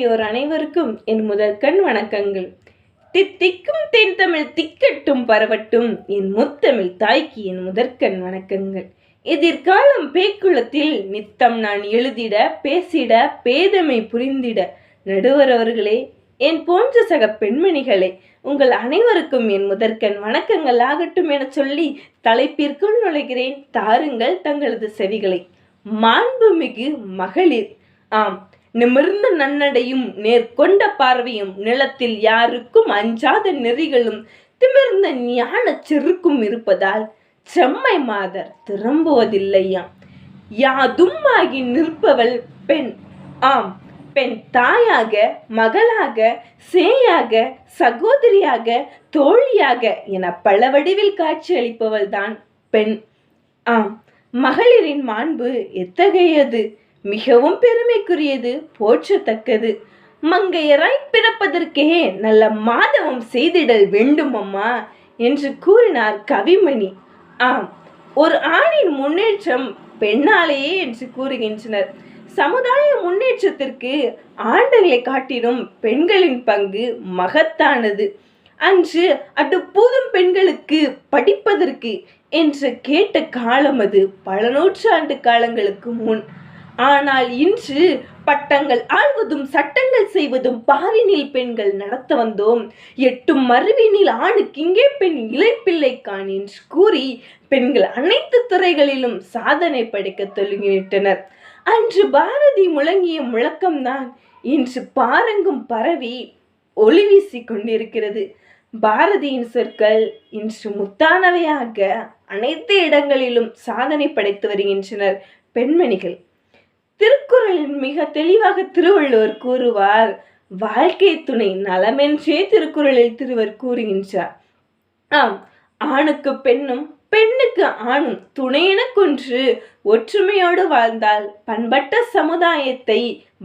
அனைவருக்கும் என் முதற்கண் வணக்கங்கள். தித்திக்கும் தேன் தமிழ் திக்கட்டும் பரவட்டும் என் முத்தமிழ் தாய்க்கு என் முதற்கண் வணக்கங்கள். எதிர்காலம் பேக்குளத்தில் நித்தம் நான் எழுதிட பேசிட பேதமை புரிந்திட நடுவர் அவர்களே, என் போன்ற சக பெண்மணிகளே, உங்கள் அனைவருக்கும் என் முதற்கண் வணக்கங்கள் ஆகட்டும் என சொல்லி தலைப்பிற்குள் நுழைகிறேன். தாருங்கள் தங்களது செவிகளை. மாண்புமிகு மகளிர். ஆம், நிமிர்ந்த நன்னடையும் நேர்கொண்ட பார்வையும் நிலத்தில் யாருக்கும் அஞ்சாத நெறிகளும் திமிர்ந்த ஞான செருக்கும் இருப்பதால் செம்மை மாதர் திரும்புவதில்லையாம். யாதும் ஆகி நிற்பவள் பெண். ஆம், பெண் தாயாக, மகளாக, சேயாக, சகோதரியாக, தோழியாக என பல வடிவில் காட்சியளிப்பவள் தான் பெண். ஆம், மகளிரின் மாண்பு எத்தகையது! மிகவும் பெருமைக்குரியது, போற்றத்தக்கது. மங்கையராய் பிறப்பதற்கே நல்ல மாதவம் செய்திடல் வேண்டும் அம்மா என்று கூறினார் கவிமணி. ஆம், ஒரு ஆணின் முன்னேற்றம் பெண்ணாலேயே என்று கூறுகின்றனர். சமுதாய முன்னேற்றத்திற்கு ஆண்களை காட்டிலும் பெண்களின் பங்கு மகத்தானது. அன்று புதும் பெண்களுக்கு படிப்பதற்கு என்று கேட்ட காலம் அது பல நூற்றாண்டு காலங்களுக்கு முன். ஆனால் இன்று பட்டங்கள் ஆள்வதும் சட்டங்கள் செய்வதும் பாரினில் பெண்கள் நடத்த வந்தோம். எட்டும் மறுவினில் ஆணுக்கு இங்கே பெண் இளைப்பிள்ளை காண் என்று கூறி பெண்கள் அனைத்து துறைகளிலும் சாதனை படைக்க தொடங்கிவிட்டனர். அன்று பாரதி முழங்கிய முழக்கம்தான் இன்று பாரெங்கும் பரவி ஒளி வீசி கொண்டிருக்கிறது. பாரதியின் சொற்கள் இன்று முத்தானவையாக அனைத்து இடங்களிலும் சாதனை படைத்து வருகின்றனர் பெண்மணிகள். திருக்குறளில் மிக தெளிவாக திருவள்ளுவர் கூறுவார், வாழ்க்கை துணை நலமென்றே திருக்குறளில் திருவர் கூறுகின்றார். ஆம், ஆணுக்கு பெண்ணும் பெண்ணுக்கு ஆணும் துணையென கொன்று ஒற்றுமையோடு வாழ்ந்தால் பண்பட்ட சமுதாயத்தை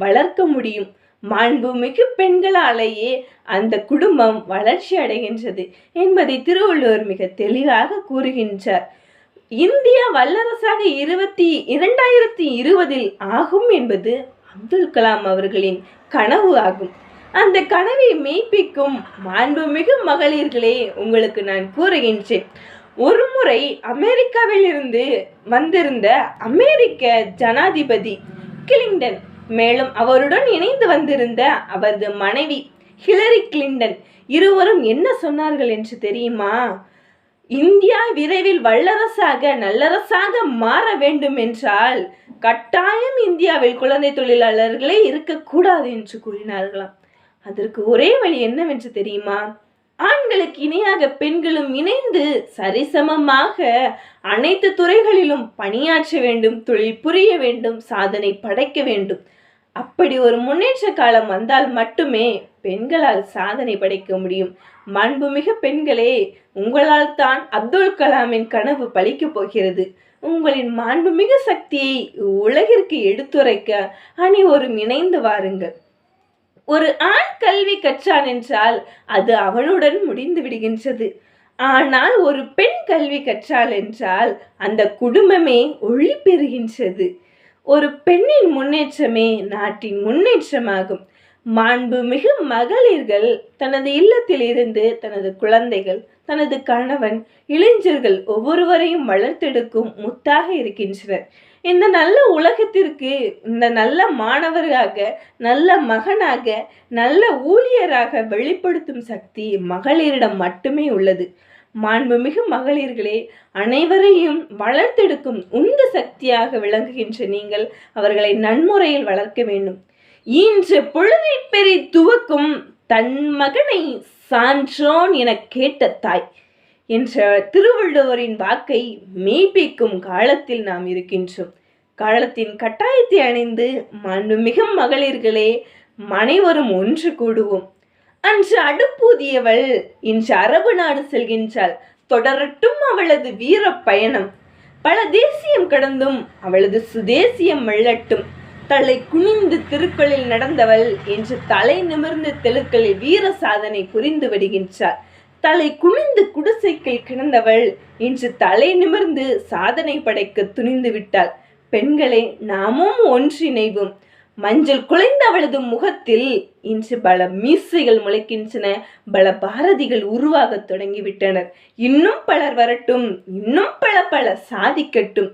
வளர்க்க முடியும். மாண்புமிகு பெண்களாலேயே அந்த குடும்பம் வளர்ச்சி அடைகின்றது என்பதை திருவள்ளுவர் மிக தெளிவாக கூறுகின்றார். இந்தியா வல்லரசாக 2020 ஆகும் என்பது அப்துல் கலாம் அவர்களின் கனவு ஆகும். அந்த கனவை மெய்ப்பிக்கும் மாண்புமிகு மகளிர்களே, உங்களுக்கு நான் கூறுகின்றேன். ஒரு முறை அமெரிக்காவில் இருந்து வந்திருந்த அமெரிக்க ஜனாதிபதி கிளின்டன், மேலும் அவருடன் இணைந்து வந்திருந்த அவரது மனைவி ஹிலரி கிளின்டன் இருவரும் என்ன சொன்னார்கள் என்று தெரியுமா? இந்தியா விரைவில் வல்லரசாக நல்லரசாக மாற வேண்டும் என்றால் கட்டாயம் இந்தியாவில் குழந்தை தொழிலாளர்களே இருக்கக்கூடாது என்று கூறினார்களாம். அதற்கு ஒரே வழி என்னவென்று தெரியுமா? ஆண்களுக்கு இணையாக பெண்களும் இணைந்து சரிசமமாக அனைத்து துறைகளிலும் பணியாற்ற வேண்டும், தொழில் புரிய வேண்டும், சாதனை படைக்க வேண்டும். அப்படி ஒரு முன்னேற்ற காலம் வந்தால் மட்டுமே பெண்களால் சாதனை படைக்க முடியும். மாண்புமிகு பெண்களே, உங்களால் தான் அப்துல் கலாமின் கனவு பலிக்கப் போகிறது. உங்களின் மாண்புமிகு சக்தியை உலகிற்கு எடுத்துரைக்க அனைவரும் இணைந்து வாருங்கள். ஒரு ஆண் கல்வி கற்றான் என்றால் அது அவனுடன் முடிந்து விடுகின்றது. ஆனால் ஒரு பெண் கல்வி கற்றாள் என்றால் அந்த குடும்பமே ஒளி பெறுகின்றது. ஒரு பெண்ணின் முன்னேற்றமே நாட்டின் முன்னேற்றமாகும். மாண்புமிகு மகளிர்கள் தனது இல்லத்தில் இருந்து தனது குழந்தைகள், தனது கணவன், இளைஞர்கள் ஒவ்வொருவரையும் வளர்த்தெடுக்கும் முத்தாக இருக்கின்றனர். இந்த நல்ல உலகத்திற்கு இந்த நல்ல மாணவராக, நல்ல மகனாக, நல்ல ஊழியராக வெளிப்படுத்தும் சக்தி மகளிரிடம் மட்டுமே உள்ளது. மாண்புமிகு மகளிர்களே, அனைவரையும் வளர்த்தெடுக்கும் உந்த சக்தியாக விளங்குகின்ற நீங்கள் அவர்களை நன்முறையில் வளர்க்க வேண்டும். இன்று பொழுதில் பெரி துவக்கும் தன் மகனை சான்றோன் என கேட்ட தாய் என்ற திருவள்ளுவரின் வாக்கை மெய்ப்பிக்கும் காலத்தில் நாம் இருக்கின்றோம். காலத்தின் கட்டாயத்தை அணிந்து மாண்புமிகு மகளிர்களே, அனைவரும் ஒன்று கூடுவோம். அன்று அடுப்பூதியவள் இன்று அரபு நாடு செல்கின்றாள். தொடரட்டும் அவளது வீர பயணம். பல தேசியம் கடந்தும் அவளது சுதேசியம் வெல்லட்டும். தலை குனிந்து திருக்குறளில் நடந்தவள் என்று தலை நிமிர்ந்து தெலுக்களில் வீர சாதனை புரிந்து விடுகின்றார். தலை குனிந்து குடிசைக்கில் கிடந்தவள் இன்று தலை நிமிர்ந்து சாதனை படைக்க துணிந்து விட்டாள். பெண்களே, நாமும் ஒன்றிணைவோம். மஞ்சள் குலைந்த அவளது முகத்தில் இன்று பல மீசைகள் முளைக்கின்றன. பல பாரதிகள் உருவாகத் தொடங்கிவிட்டனர். இன்னும் பலர் வரட்டும், இன்னும் பல பல சாதிக்கட்டும்.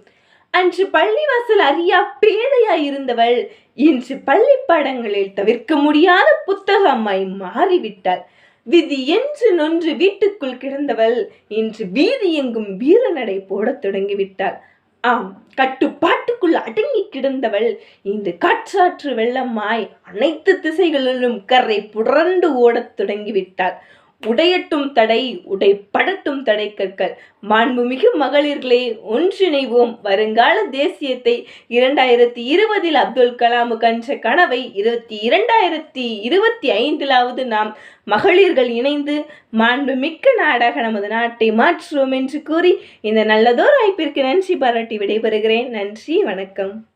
அன்று பள்ளிவாசல் அறியா பேதையாய் இருந்தவள் இன்று பள்ளி பாடங்களில் தவிர்க்க முடியாத புத்தகமாய் மாறிவிட்டாள். விதி என்று நொன்று வீட்டுக்குள் கிடந்தவள் இன்று வீதி எங்கும் வீரநடை போடத் தொடங்கிவிட்டாள். ஆம், கட்டுப்பாட்டுக்குள் அடங்கி கிடந்தவள் இன்று காற்றாற்று வெள்ளமாய் அனைத்து திசைகளிலும் கரை புரண்டு ஓடத் தொடங்கிவிட்டாள். உடையட்டும் தடை, உடைப்படட்டும் தடை கற்கள். மாண்புமிகு மகளிர்களே, ஒன்றிணைவோம். வருங்கால தேசியத்தை 2020 அப்துல் கலாம் கண்ட கனவை 2025 நாம் மகளிர்கள் இணைந்து மாண்புமிக்க நாடாக நமது நாட்டை மாற்றுவோம் என்று கூறி இந்த நல்லதோர் வாய்ப்பிற்கு நன்றி பாராட்டி விடைபெறுகிறேன். நன்றி, வணக்கம்.